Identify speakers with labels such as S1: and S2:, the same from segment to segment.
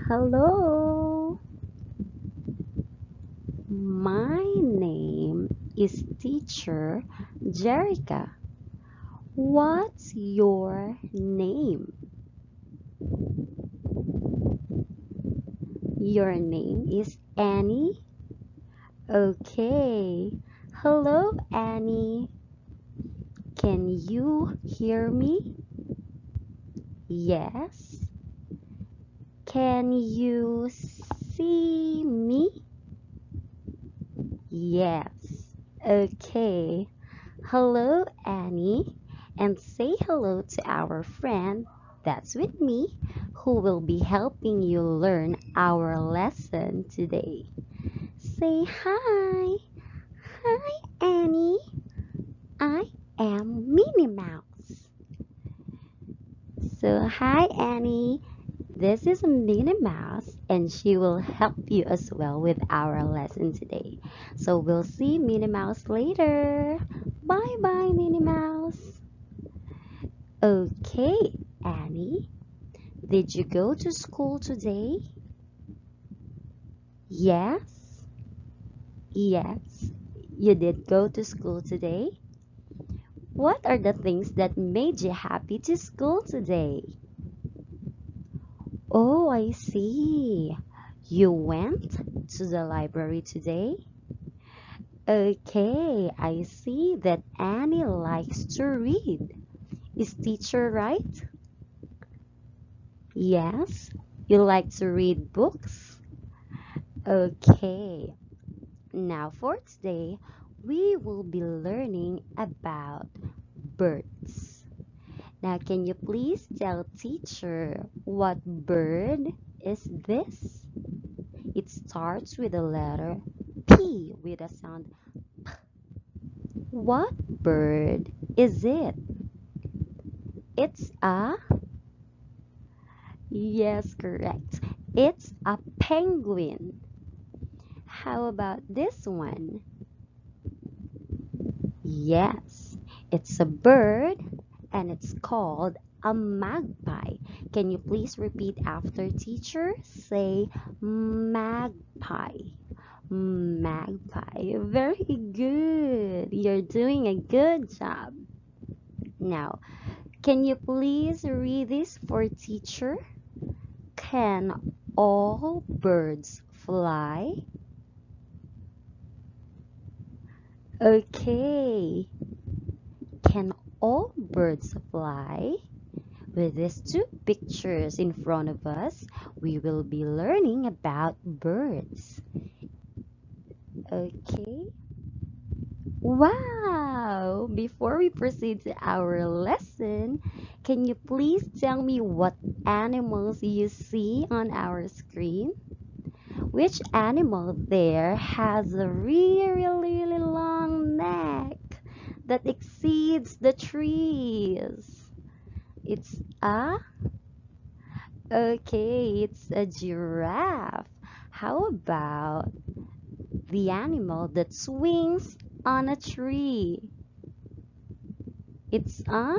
S1: Hello, my name is Teacher Jerica. What's your name? Your name is Annie? Okay. Hello, Annie. Can you hear me? Yes. Can you see me? Yes. Okay. Hello, Annie, and say hello to our friend that's with me who will be helping you learn our lesson today. Say hi. Hi, Annie. I am Minnie Mouse. So, hi, Annie. This is Minnie Mouse, and she will help you as well with our lesson today. So, we'll see Minnie Mouse later. Bye bye, Minnie Mouse. Okay, Annie, did you go to school today? Yes, yes, you did go to school today. What are the things that made you happy to school today? Oh, I see. You went to the library today? Okay, I see that Annie likes to read. Is teacher right? Yes, you like to read books? Okay, now for today, we will be learning about birds. Now, can you please tell teacher what bird is this? It starts with the letter P with a sound. What bird is it? It's a, yes, correct. It's a penguin. How about this one? Yes, it's a bird and it's called a magpie. Can you please repeat after teacher? Say magpie. Magpie. Very good. You're doing a good job. Now, can you please read this for teacher? Can all birds fly? Okay. Can all birds fly? With these two pictures in front of us, we will be learning about birds. Okay. Wow! Before we proceed to our lesson, can you please tell me what animals you see on our screen? Which animal there has a really long neck that exceeds the trees? It's a Okay, it's a giraffe. How about the animal that swings on a tree? It's a,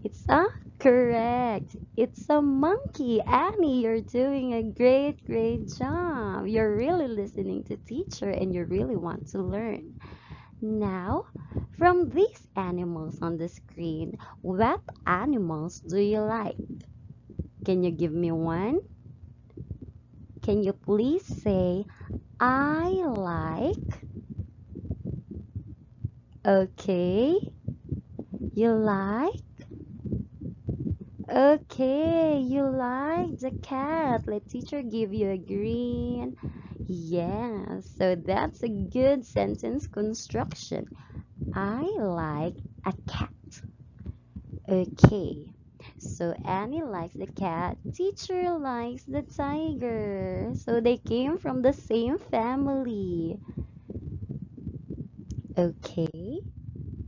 S1: it's a, correct. It's a monkey. Annie, you're doing a great job. You're really listening to teacher and you really want to learn. Now, from these animals on the screen, what animals do you like? Can you give me one? Can you please say I like? Okay. You like? Okay, you like the cat. Let teacher give you a green. Yes, so that's a good sentence construction. I like a cat. Okay. So Annie likes the cat, teacher likes the tiger. So they came from the same family. Okay.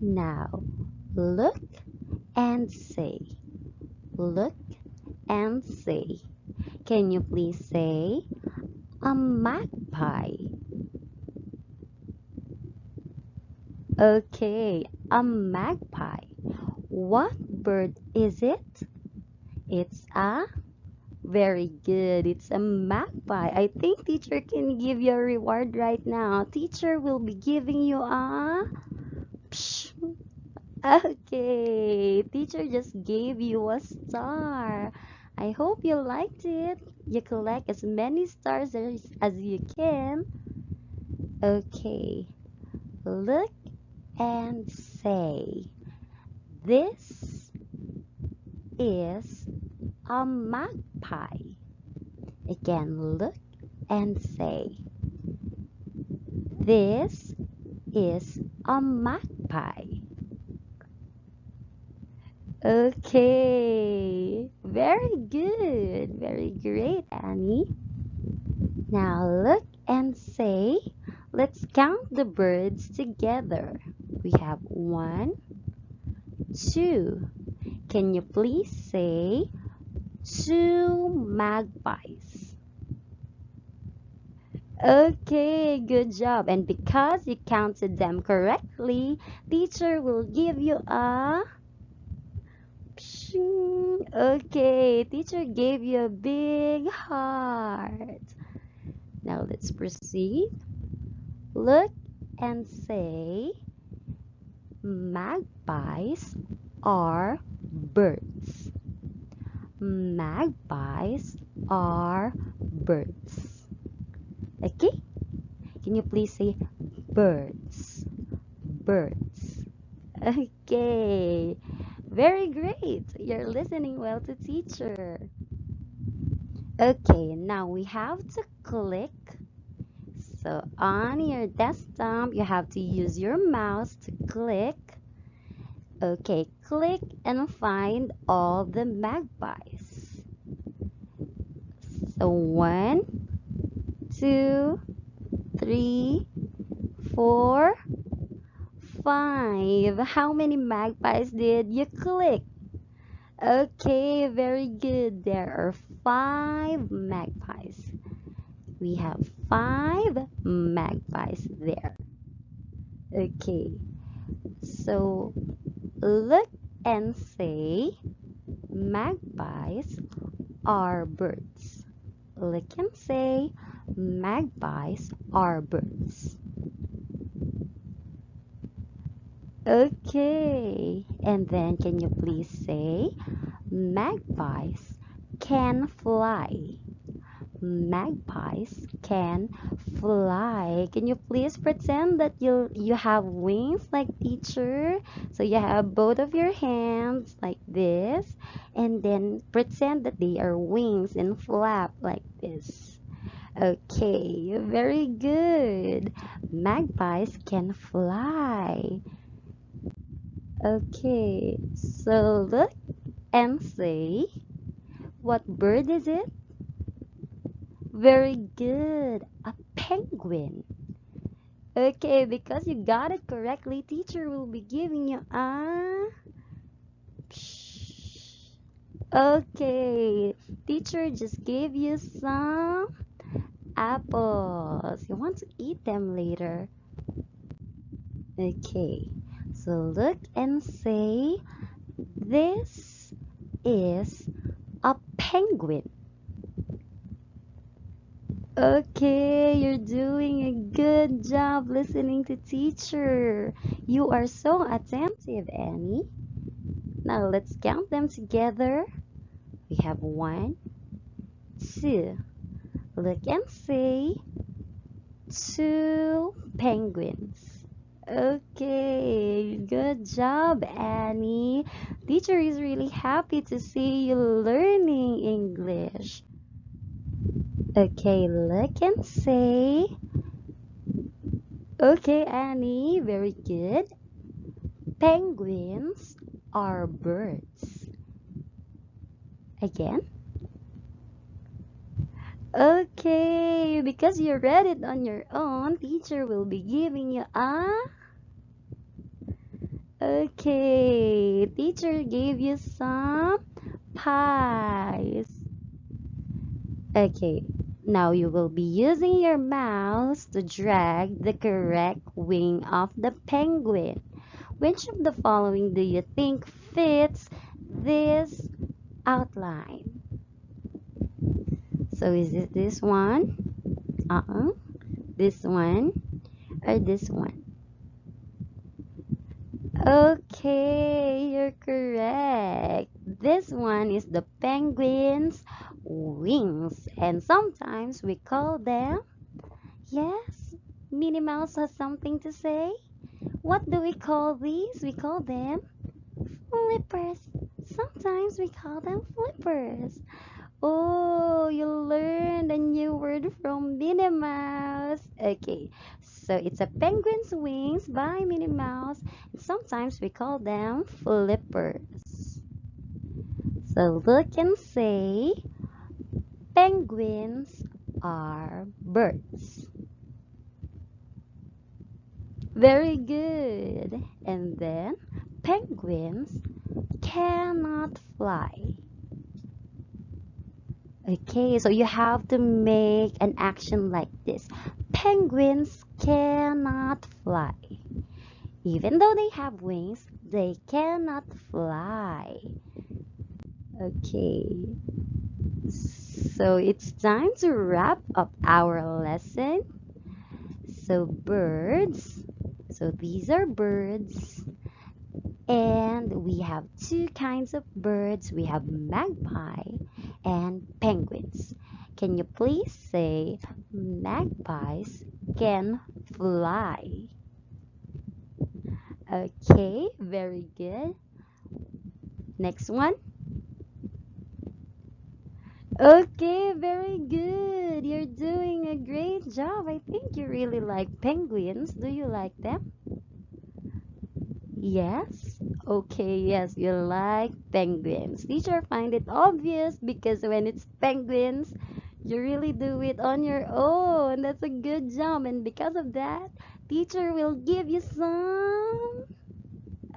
S1: Now look and say. Look and say. Can you please say a magpie? Okay, a magpie. What bird is it? It's a Very good. It's a magpie. I think teacher can give you a reward right now. Teacher will be giving you a psh. Okay. Teacher just gave you a star. I hope you liked it. You collect as many stars as you can. Okay. Look and say, this is a magpie. Again, look and say, this is a magpie. Okay, very good. Very great, Annie. Now look and say, let's count the birds together. We have one, two. Can you please say two magpies? Okay, good job. And because you counted them correctly, teacher will give you a pshing. Okay, teacher gave you a big heart. Now let's proceed. Look and say, magpies are birds. Magpies are birds. Okay? Can you please say birds? Birds. Okay. Very great. You're listening well to teacher. Okay, now we have to click. So on your desktop, you have to use your mouse to click. Okay, click and find all the magpies. So 1, 2, 3, 4, 5. How many magpies did you click? Okay, very good. There are 5 magpies. We have 5 magpies there. Okay, so look and say, magpies are birds. Look and say, magpies are birds. Okay, and then can you please say, magpies can fly? Magpies can fly. Can you please pretend that you have wings like teacher? So you have both of your hands like this, and then pretend that they are wings and flap like this. Okay, very good. Magpies can fly. Okay, so look and say, what bird is it? Very good. A penguin. Okay, because you got it correctly, teacher will be giving you a... Okay, teacher just gave you some apples. You want to eat them later. Okay, so look and say, this is a penguin. Okay, you're doing a good job listening to teacher. You are so attentive, Annie. Now let's count them together. We have 1, 2. Look and say, 2 penguins. Okay, good job, Annie. Teacher is really happy to see you learning English. Okay, look and say, okay, Annie, very good. Penguins are birds. Again. Okay, because you read it on your own, teacher will be giving you a... Okay, teacher gave you some pies. Okay, now you will be using your mouse to drag the correct wing of the penguin. Which of the following do you think fits this outline? So is it this one? This one or this one? Okay, you're correct. This one is the penguin's wings, and sometimes we call them. Yes, Minnie Mouse has something to say. What do we call these? We call them flippers. Sometimes we call them flippers. Oh, you learned a new word from Minnie Mouse. Okay, so it's a penguin's wings by Minnie Mouse. And sometimes we call them flippers. So look and say, penguins are birds. Very good. And then, penguins cannot fly. Okay, so you have to make an action like this. Penguins cannot fly. Even though they have wings, they cannot fly. Okay, so it's time to wrap up our lesson. So birds, so these are birds. And we have two kinds of birds. We have magpie and penguins. Can you please say magpies can fly? Okay, very good. Next one. Okay, very good. You're doing a great job. I think you really like penguins. Do you like them? Yes. Okay, yes, you like penguins. Teacher find it obvious because when it's penguins, you really do it on your own. That's a good job. And because of that, teacher will give you some.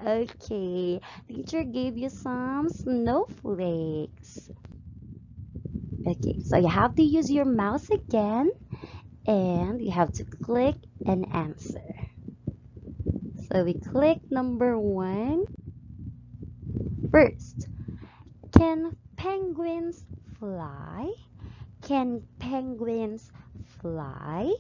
S1: Okay, teacher gave you some snowflakes. Okay, so you have to use your mouse again and you have to click and answer. So we click number 1 first. Can penguins fly? Can penguins fly?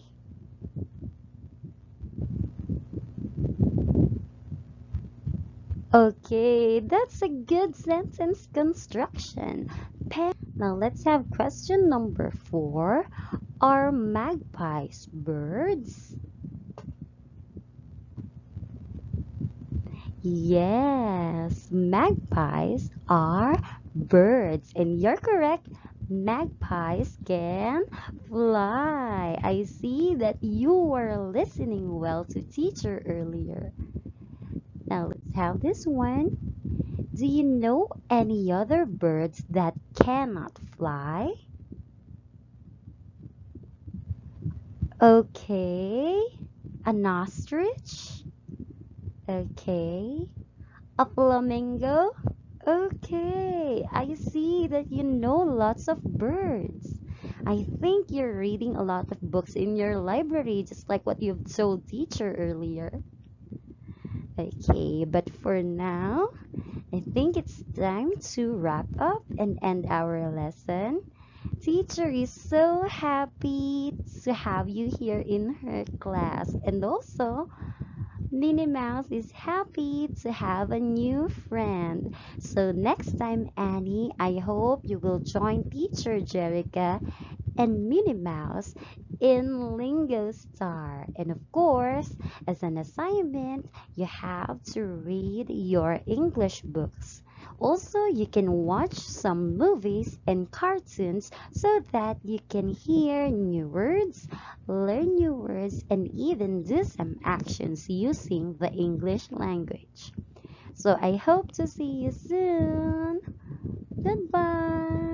S1: Okay, that's a good sentence construction. Now let's have question number 4. Are magpies birds? Yes, magpies are birds. And you're correct. Magpies can fly. I see that you were listening well to teacher earlier. Now let's have this one. Do you know any other birds that cannot fly? Okay. An ostrich? Okay. A flamingo? Okay, I see that you know lots of birds. I think you're reading a lot of books in your library, just like what you've told teacher earlier. Okay, but for now, I think it's time to wrap up and end our lesson. Teacher is so happy to have you here in her class, and also Minnie Mouse is happy to have a new friend. So next time, Annie, I hope you will join teacher Jerica and Minnie Mouse in LingoStar. And of course, as an assignment, you have to read your English books. Also, you can watch some movies and cartoons so that you can hear new words, learn new words, and even do some actions using the English language. So I hope to see you soon. Goodbye.